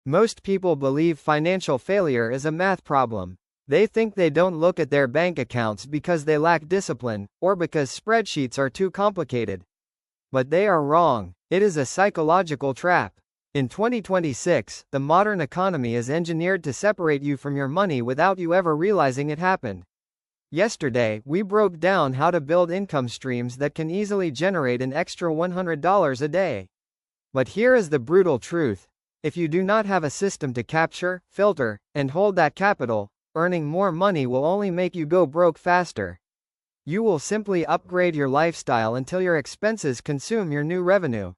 Most people believe financial failure is a math problem. They think they don't look at their bank accounts because they lack discipline, or because spreadsheets are too complicated. But they are wrong. It is a psychological trap. In 2026, the modern economy is engineered to separate you from your money without you ever realizing it happened. Yesterday, we broke down how to build income streams that can easily generate an extra $100 a day. But here is the brutal truth. If you do not have a system to capture, filter, and hold that capital, earning more money will only make you go broke faster. You will simply upgrade your lifestyle until your expenses consume your new revenue.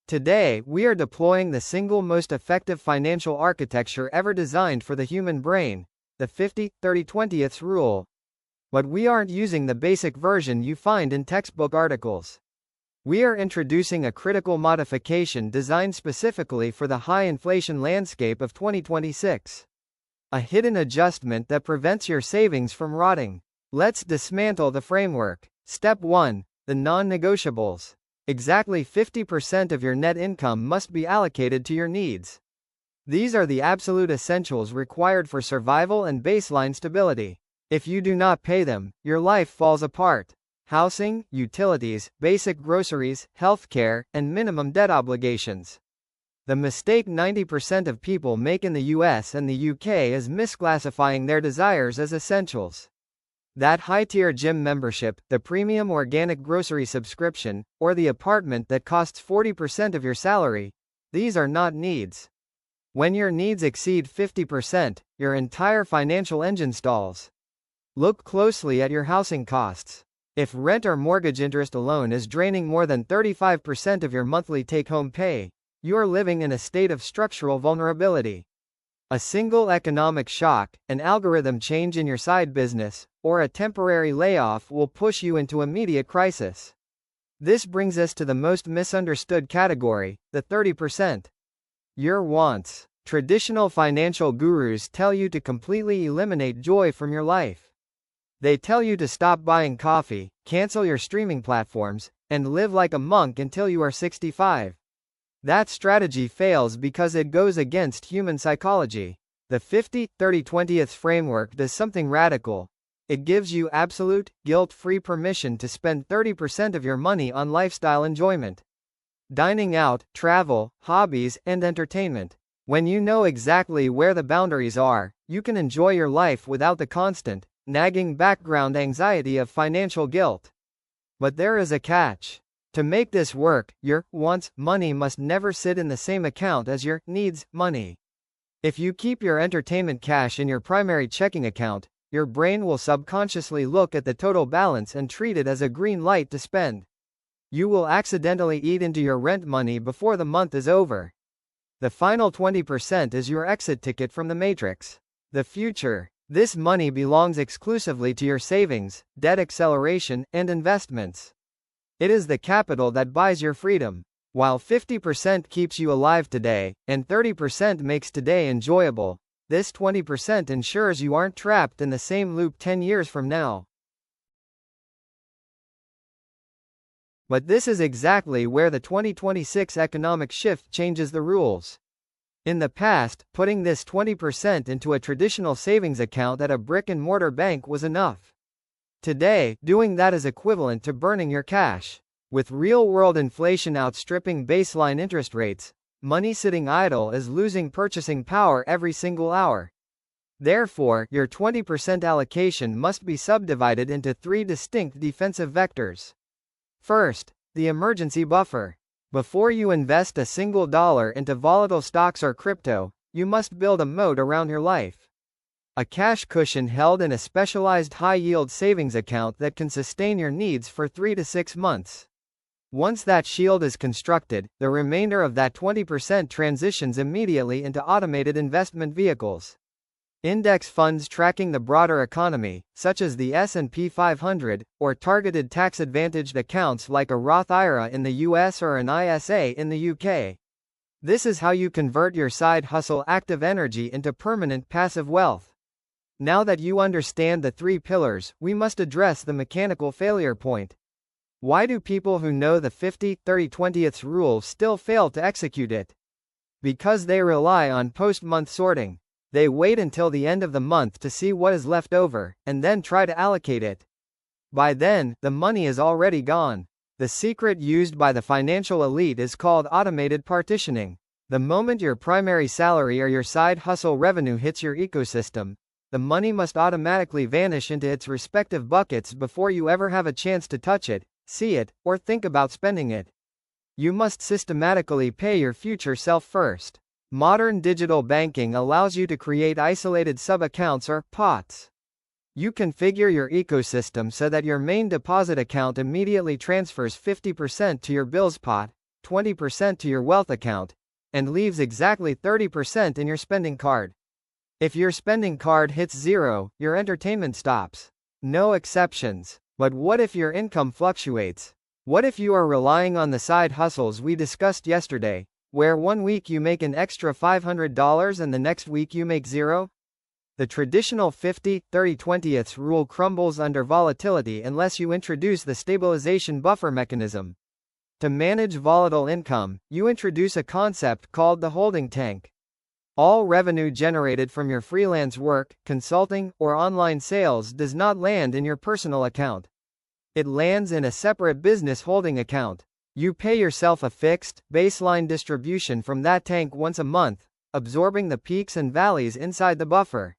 Today, we are deploying the single most effective financial architecture ever designed for the human brain, the 50-30-20th rule. But we aren't using the basic version you find in textbook articles. We are introducing a critical modification designed specifically for the high inflation landscape of 2026. A hidden adjustment that prevents your savings from rotting. Let's dismantle the framework. Step 1. The non-negotiables. Exactly 50% of your net income must be allocated to your needs. These are the absolute essentials required for survival and baseline stability. If you do not pay them, your life falls apart. Housing, utilities, basic groceries, healthcare, and minimum debt obligations. The mistake 90% of people make in the US and the UK is misclassifying their desires as essentials. That high-tier gym membership, the premium organic grocery subscription, or the apartment that costs 40% of your salary, these are not needs. When your needs exceed 50%, your entire financial engine stalls. Look closely at your housing costs. If rent or mortgage interest alone is draining more than 35% of your monthly take-home pay, you are living in a state of structural vulnerability. A single economic shock, an algorithm change in your side business, or a temporary layoff will push you into immediate crisis. This brings us to the most misunderstood category, the 30%. Your wants. Traditional financial gurus tell you to completely eliminate joy from your life. They tell you to stop buying coffee, cancel your streaming platforms, and live like a monk until you are 65. That strategy fails because it goes against human psychology. The 50-30-20th framework does something radical. It gives you absolute, guilt-free permission to spend 30% of your money on lifestyle enjoyment. Dining out, travel, hobbies, and entertainment. When you know exactly where the boundaries are, you can enjoy your life without the constant, nagging background anxiety of financial guilt. But there is a catch. To make this work, your wants money must never sit in the same account as your needs money. If you keep your entertainment cash in your primary checking account, your brain will subconsciously look at the total balance and treat it as a green light to spend. You will accidentally eat into your rent money before the month is over. The final 20% is your exit ticket from the matrix. The future. This money belongs exclusively to your savings, debt acceleration, and investments. It is the capital that buys your freedom. While 50% keeps you alive today, and 30% makes today enjoyable, this 20% ensures you aren't trapped in the same loop 10 years from now. But this is exactly where the 2026 economic shift changes the rules. In the past, putting this 20% into a traditional savings account at a brick-and-mortar bank was enough. Today, doing that is equivalent to burning your cash. With real-world inflation outstripping baseline interest rates, money sitting idle is losing purchasing power every single hour. Therefore, your 20% allocation must be subdivided into 3 distinct defensive vectors. First, the emergency buffer. Before you invest a single dollar into volatile stocks or crypto, you must build a moat around your life. A cash cushion held in a specialized high-yield savings account that can sustain your needs for 3 to 6 months. Once that shield is constructed, the remainder of that 20% transitions immediately into automated investment vehicles. Index funds tracking the broader economy, such as the S&P 500, or targeted tax-advantaged accounts like a Roth IRA in the US or an ISA in the UK. This is how you convert your side hustle active energy into permanent passive wealth. Now that you understand the 3 pillars, we must address the mechanical failure point. Why do people who know the 50-30-20th rule still fail to execute it? Because they rely on post-month sorting, they wait until the end of the month to see what is left over, and then try to allocate it. By then, the money is already gone. The secret used by the financial elite is called automated partitioning. The moment your primary salary or your side hustle revenue hits your ecosystem, the money must automatically vanish into its respective buckets before you ever have a chance to touch it, see it, or think about spending it. You must systematically pay your future self first. Modern digital banking allows you to create isolated sub-accounts or pots. You configure your ecosystem so that your main deposit account immediately transfers 50% to your bills pot, 20% to your wealth account, and leaves exactly 30% in your spending card. If your spending card hits zero, your entertainment stops. No exceptions. But what if your income fluctuates? What if you are relying on the side hustles we discussed yesterday, where one week you make an extra $500 and the next week you make zero? The traditional 50-30-20ths rule crumbles under volatility unless you introduce the stabilization buffer mechanism. To manage volatile income, you introduce a concept called the holding tank. All revenue generated from your freelance work, consulting, or online sales does not land in your personal account. It lands in a separate business holding account. You pay yourself a fixed, baseline distribution from that tank once a month, absorbing the peaks and valleys inside the buffer.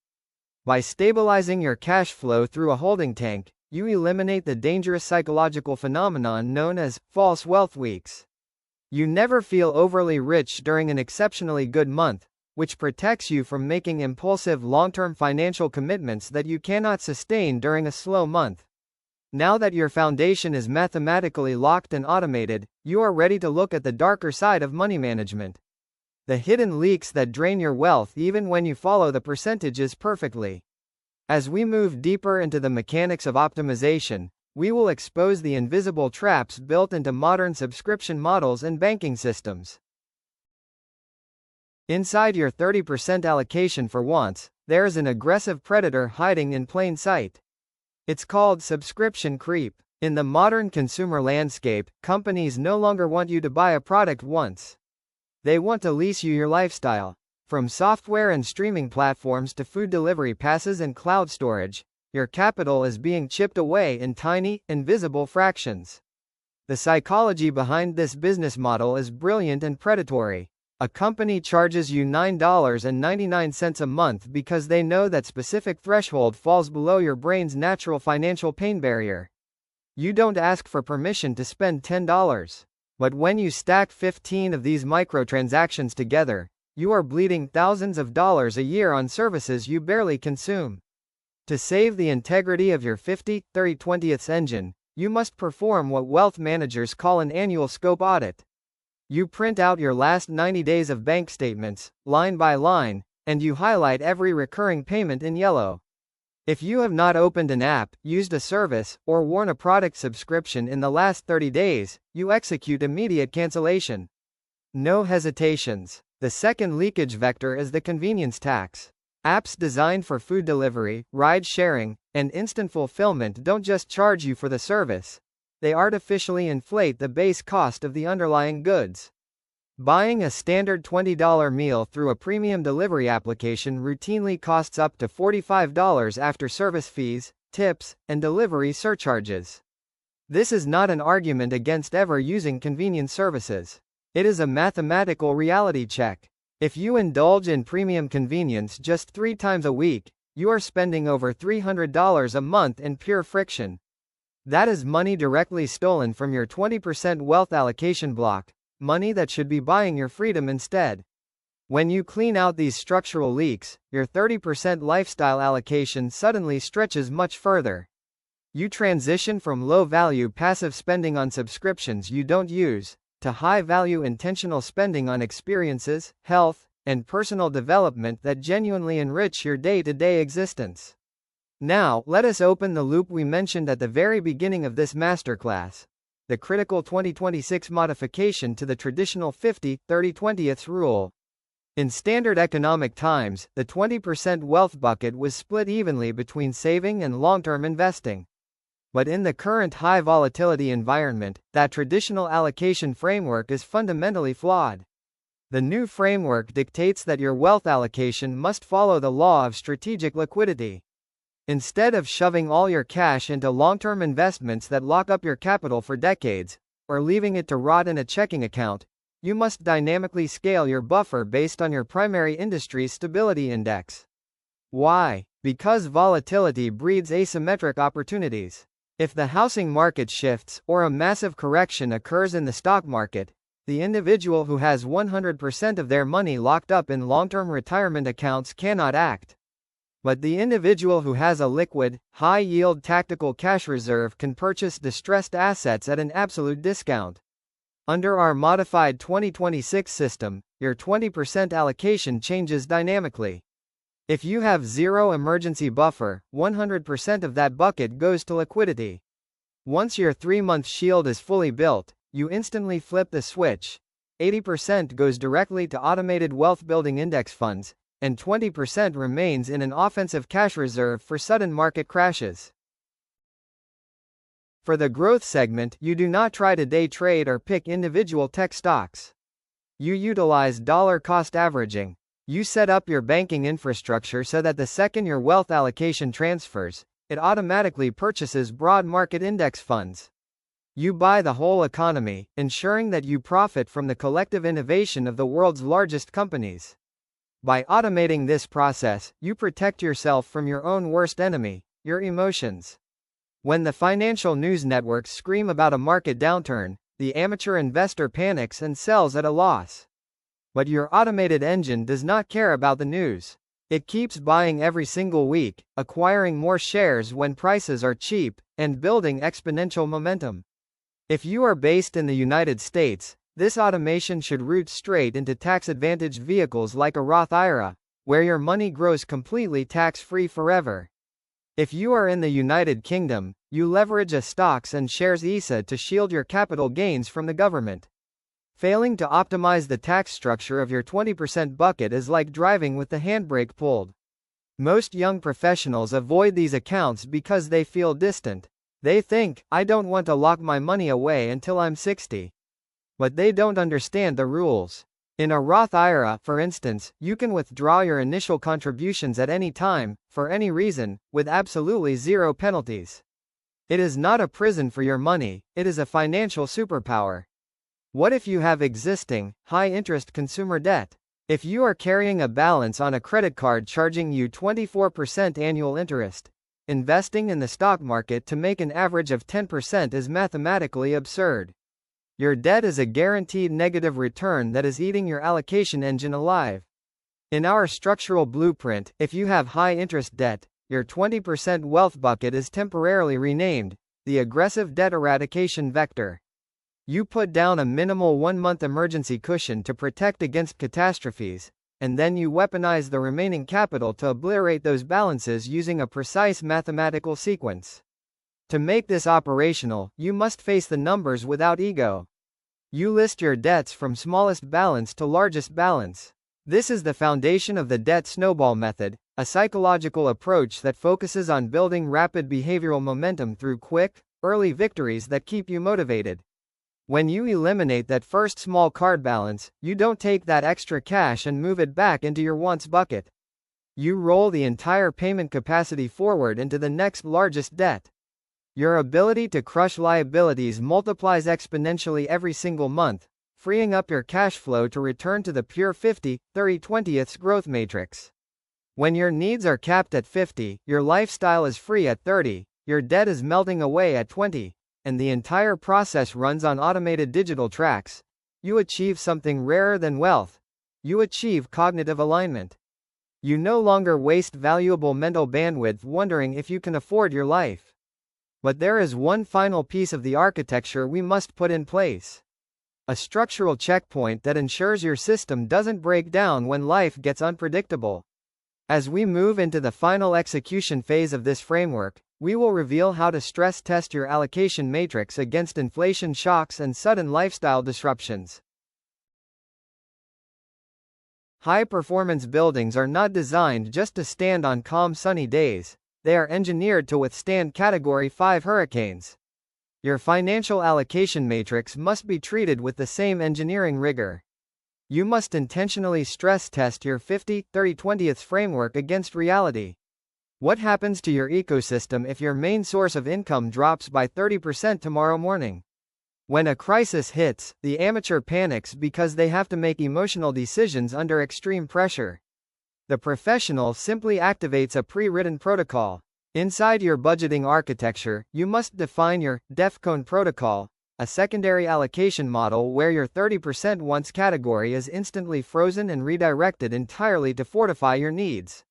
By stabilizing your cash flow through a holding tank, you eliminate the dangerous psychological phenomenon known as false wealth weeks. You never feel overly rich during an exceptionally good month, which protects you from making impulsive long-term financial commitments that you cannot sustain during a slow month. Now that your foundation is mathematically locked and automated, you are ready to look at the darker side of money management. The hidden leaks that drain your wealth even when you follow the percentages perfectly. As we move deeper into the mechanics of optimization, we will expose the invisible traps built into modern subscription models and banking systems. Inside your 30% allocation for wants, there is an aggressive predator hiding in plain sight. It's called subscription creep. In the modern consumer landscape, companies no longer want you to buy a product once. They want to lease you your lifestyle. From software and streaming platforms to food delivery passes and cloud storage, your capital is being chipped away in tiny, invisible fractions. The psychology behind this business model is brilliant and predatory. A company charges you $9.99 a month because they know that specific threshold falls below your brain's natural financial pain barrier. You don't ask for permission to spend $10. But when you stack 15 of these microtransactions together, you are bleeding thousands of dollars a year on services you barely consume. To save the integrity of your 50-30-20ths engine, you must perform what wealth managers call an annual scope audit. You print out your last 90 days of bank statements, line by line, and you highlight every recurring payment in yellow. If you have not opened an app, used a service, or worn a product subscription in the last 30 days, you execute immediate cancellation. No hesitations. The second leakage vector is the convenience tax. Apps designed for food delivery, ride sharing, and instant fulfillment don't just charge you for the service. They artificially inflate the base cost of the underlying goods. Buying a standard $20 meal through a premium delivery application routinely costs up to $45 after service fees, tips, and delivery surcharges. This is not an argument against ever using convenience services. It is a mathematical reality check. If you indulge in premium convenience just 3 times a week, you are spending over $300 a month in pure friction. That is money directly stolen from your 20% wealth allocation block. Money that should be buying your freedom instead. When you clean out these structural leaks, your 30% lifestyle allocation suddenly stretches much further. You transition from low-value passive spending on subscriptions you don't use, to high-value intentional spending on experiences, health, and personal development that genuinely enrich your day-to-day existence. Now, let us open the loop we mentioned at the very beginning of this masterclass. The critical 2026 modification to the traditional 50-30-20ths rule. In standard economic times, the 20% wealth bucket was split evenly between saving and long-term investing. But in the current high volatility environment, that traditional allocation framework is fundamentally flawed. The new framework dictates that your wealth allocation must follow the law of strategic liquidity. Instead of shoving all your cash into long-term investments that lock up your capital for decades, or leaving it to rot in a checking account, you must dynamically scale your buffer based on your primary industry's stability index. Why? Because volatility breeds asymmetric opportunities. If the housing market shifts, or a massive correction occurs in the stock market, the individual who has 100% of their money locked up in long-term retirement accounts cannot act. But the individual who has a liquid, high-yield tactical cash reserve can purchase distressed assets at an absolute discount. Under our modified 2026 system, your 20% allocation changes dynamically. If you have zero emergency buffer, 100% of that bucket goes to liquidity. Once your 3-month shield is fully built, you instantly flip the switch. 80% goes directly to automated wealth-building index funds, and 20% remains in an offensive cash reserve for sudden market crashes. For the growth segment, you do not try to day trade or pick individual tech stocks. You utilize dollar cost averaging. You set up your banking infrastructure so that the second your wealth allocation transfers, it automatically purchases broad market index funds. You buy the whole economy, ensuring that you profit from the collective innovation of the world's largest companies. By automating this process, you protect yourself from your own worst enemy, your emotions. When the financial news networks scream about a market downturn, the amateur investor panics and sells at a loss. But your automated engine does not care about the news. It keeps buying every single week, acquiring more shares when prices are cheap, and building exponential momentum. If you are based in the United States, this automation should route straight into tax-advantaged vehicles like a Roth IRA, where your money grows completely tax-free forever. If you are in the United Kingdom, you leverage a stocks and shares ISA to shield your capital gains from the government. Failing to optimize the tax structure of your 20% bucket is like driving with the handbrake pulled. Most young professionals avoid these accounts because they feel distant. They think, I don't want to lock my money away until I'm 60. But they don't understand the rules. In a Roth IRA, for instance, you can withdraw your initial contributions at any time, for any reason, with absolutely zero penalties. It is not a prison for your money, it is a financial superpower. What if you have existing, high-interest consumer debt? If you are carrying a balance on a credit card charging you 24% annual interest, investing in the stock market to make an average of 10% is mathematically absurd. Your debt is a guaranteed negative return that is eating your allocation engine alive. In our structural blueprint, if you have high-interest debt, your 20% wealth bucket is temporarily renamed the aggressive debt eradication vector. You put down a minimal 1-month emergency cushion to protect against catastrophes, and then you weaponize the remaining capital to obliterate those balances using a precise mathematical sequence. To make this operational, you must face the numbers without ego. You list your debts from smallest balance to largest balance. This is the foundation of the debt snowball method, a psychological approach that focuses on building rapid behavioral momentum through quick, early victories that keep you motivated. When you eliminate that first small card balance, you don't take that extra cash and move it back into your wants bucket. You roll the entire payment capacity forward into the next largest debt. Your ability to crush liabilities multiplies exponentially every single month, freeing up your cash flow to return to the pure 50-30-20ths growth matrix. When your needs are capped at 50, your lifestyle is free at 30, your debt is melting away at 20, and the entire process runs on automated digital tracks. You achieve something rarer than wealth. You achieve cognitive alignment. You no longer waste valuable mental bandwidth wondering if you can afford your life. But there is one final piece of the architecture we must put in place. A structural checkpoint that ensures your system doesn't break down when life gets unpredictable. As we move into the final execution phase of this framework, we will reveal how to stress test your allocation matrix against inflation shocks and sudden lifestyle disruptions. High-performance buildings are not designed just to stand on calm sunny days, they are engineered to withstand Category 5 hurricanes. Your financial allocation matrix must be treated with the same engineering rigor. You must intentionally stress test your 50-30-20th framework against reality. What happens to your ecosystem if your main source of income drops by 30% tomorrow morning? When a crisis hits, the amateur panics because they have to make emotional decisions under extreme pressure. The professional simply activates a pre-written protocol. Inside your budgeting architecture, you must define your DEFCON protocol, a secondary allocation model where your 30% wants category is instantly frozen and redirected entirely to fortify your needs.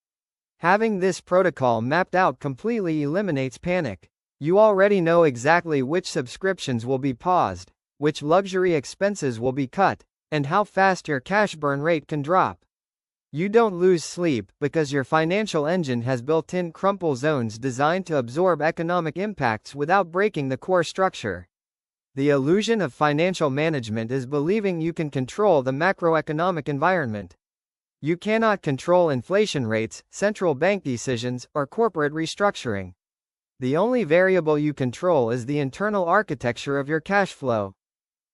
Having this protocol mapped out completely eliminates panic. You already know exactly which subscriptions will be paused, which luxury expenses will be cut, and how fast your cash burn rate can drop. You don't lose sleep because your financial engine has built-in crumple zones designed to absorb economic impacts without breaking the core structure. The illusion of financial management is believing you can control the macroeconomic environment. You cannot control inflation rates, central bank decisions, or corporate restructuring. The only variable you control is the internal architecture of your cash flow.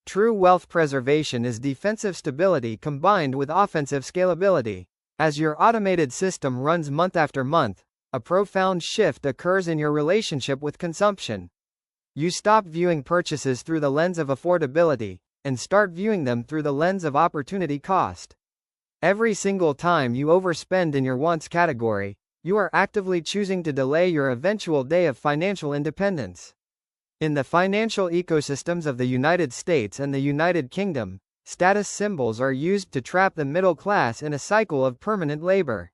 True wealth preservation is defensive stability combined with offensive scalability. As your automated system runs month after month, a profound shift occurs in your relationship with consumption. You stop viewing purchases through the lens of affordability, and start viewing them through the lens of opportunity cost. Every single time you overspend in your wants category, you are actively choosing to delay your eventual day of financial independence. In the financial ecosystems of the United States and the United Kingdom, status symbols are used to trap the middle class in a cycle of permanent labor.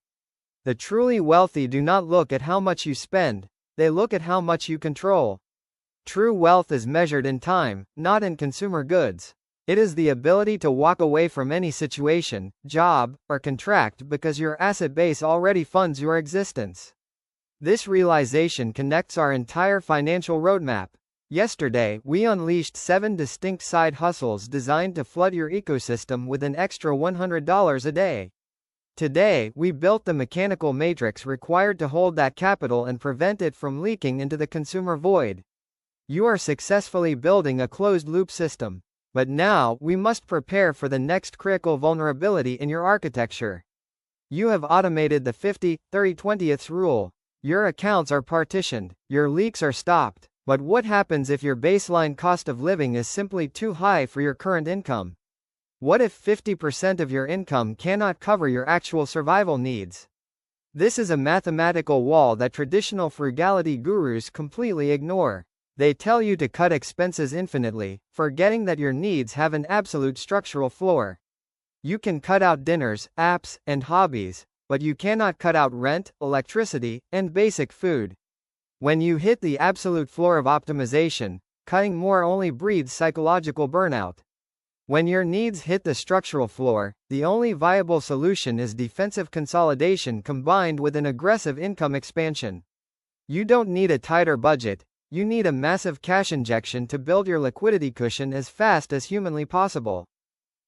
The truly wealthy do not look at how much you spend, they look at how much you control. True wealth is measured in time, not in consumer goods. It is the ability to walk away from any situation, job, or contract because your asset base already funds your existence. This realization connects our entire financial roadmap. Yesterday, we unleashed 7 distinct side hustles designed to flood your ecosystem with an extra $100 a day. Today, we built the mechanical matrix required to hold that capital and prevent it from leaking into the consumer void. You are successfully building a closed-loop system. But now, we must prepare for the next critical vulnerability in your architecture. You have automated the 50-30-20th rule. Your accounts are partitioned, your leaks are stopped. But what happens if your baseline cost of living is simply too high for your current income? What if 50% of your income cannot cover your actual survival needs? This is a mathematical wall that traditional frugality gurus completely ignore. They tell you to cut expenses infinitely, forgetting that your needs have an absolute structural floor. You can cut out dinners, apps, and hobbies, but you cannot cut out rent, electricity, and basic food. When you hit the absolute floor of optimization, cutting more only breeds psychological burnout. When your needs hit the structural floor, the only viable solution is defensive consolidation combined with an aggressive income expansion. You don't need a tighter budget. You need a massive cash injection to build your liquidity cushion as fast as humanly possible.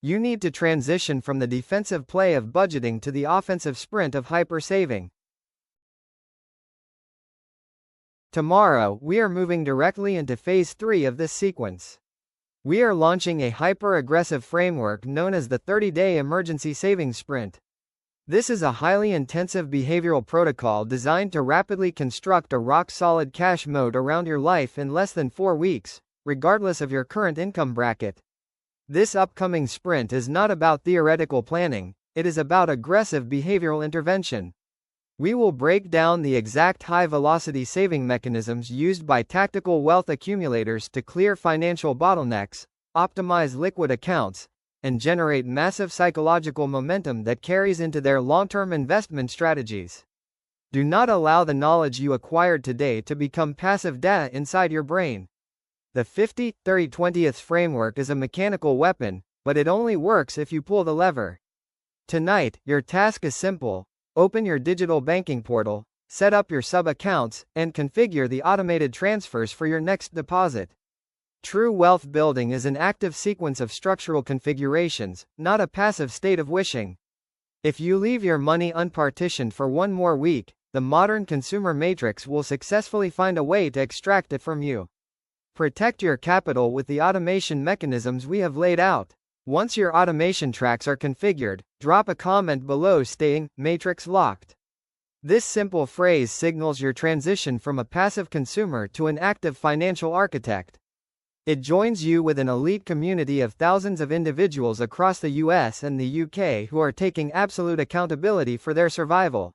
You need to transition from the defensive play of budgeting to the offensive sprint of hyper-saving. Tomorrow, we are moving directly into Phase 3 of this sequence. We are launching a hyper-aggressive framework known as the 30-day emergency savings sprint. This is a highly intensive behavioral protocol designed to rapidly construct a rock-solid cash moat around your life in less than 4 weeks, regardless of your current income bracket. This upcoming sprint is not about theoretical planning, it is about aggressive behavioral intervention. We will break down the exact high-velocity saving mechanisms used by tactical wealth accumulators to clear financial bottlenecks, optimize liquid accounts, and generate massive psychological momentum that carries into their long-term investment strategies. Do not allow the knowledge you acquired today to become passive data inside your brain. The 50-30-20th framework is a mechanical weapon, but it only works if you pull the lever. Tonight, your task is simple. Open your digital banking portal, set up your sub-accounts, and configure the automated transfers for your next deposit. True wealth building is an active sequence of structural configurations, not a passive state of wishing. If you leave your money unpartitioned for one more week, the modern consumer matrix will successfully find a way to extract it from you. Protect your capital with the automation mechanisms we have laid out. Once your automation tracks are configured, drop a comment below stating, "Matrix locked." This simple phrase signals your transition from a passive consumer to an active financial architect. It joins you with an elite community of thousands of individuals across the US and the UK who are taking absolute accountability for their survival.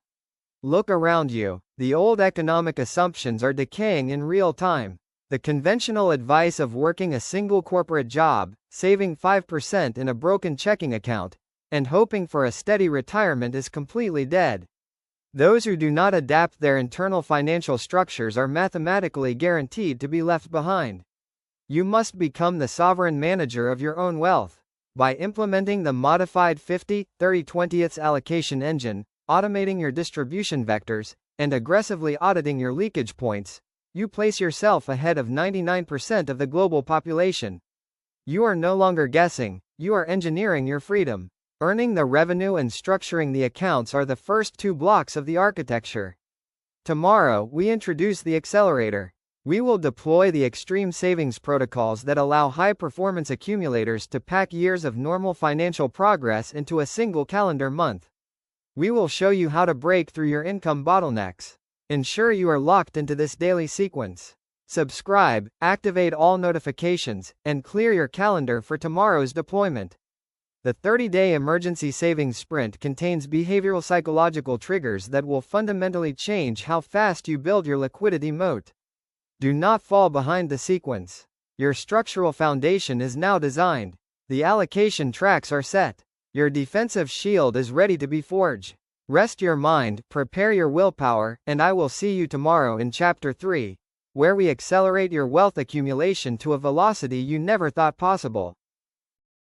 Look around you. The old economic assumptions are decaying in real time. The conventional advice of working a single corporate job, saving 5% in a broken checking account, and hoping for a steady retirement is completely dead. Those who do not adapt their internal financial structures are mathematically guaranteed to be left behind. You must become the sovereign manager of your own wealth. By implementing the modified 50-30-20 allocation engine, automating your distribution vectors, and aggressively auditing your leakage points, you place yourself ahead of 99% of the global population. You are no longer guessing, you are engineering your freedom. Earning the revenue and structuring the accounts are the first two blocks of the architecture. Tomorrow, we introduce the accelerator. We will deploy the extreme savings protocols that allow high-performance accumulators to pack years of normal financial progress into a single calendar month. We will show you how to break through your income bottlenecks. Ensure you are locked into this daily sequence. Subscribe, activate all notifications, and clear your calendar for tomorrow's deployment. The 30-day emergency savings sprint contains behavioral psychological triggers that will fundamentally change how fast you build your liquidity moat. Do not fall behind the sequence. Your structural foundation is now designed. The allocation tracks are set. Your defensive shield is ready to be forged. Rest your mind, prepare your willpower, and I will see you tomorrow in Chapter 3, where we accelerate your wealth accumulation to a velocity you never thought possible.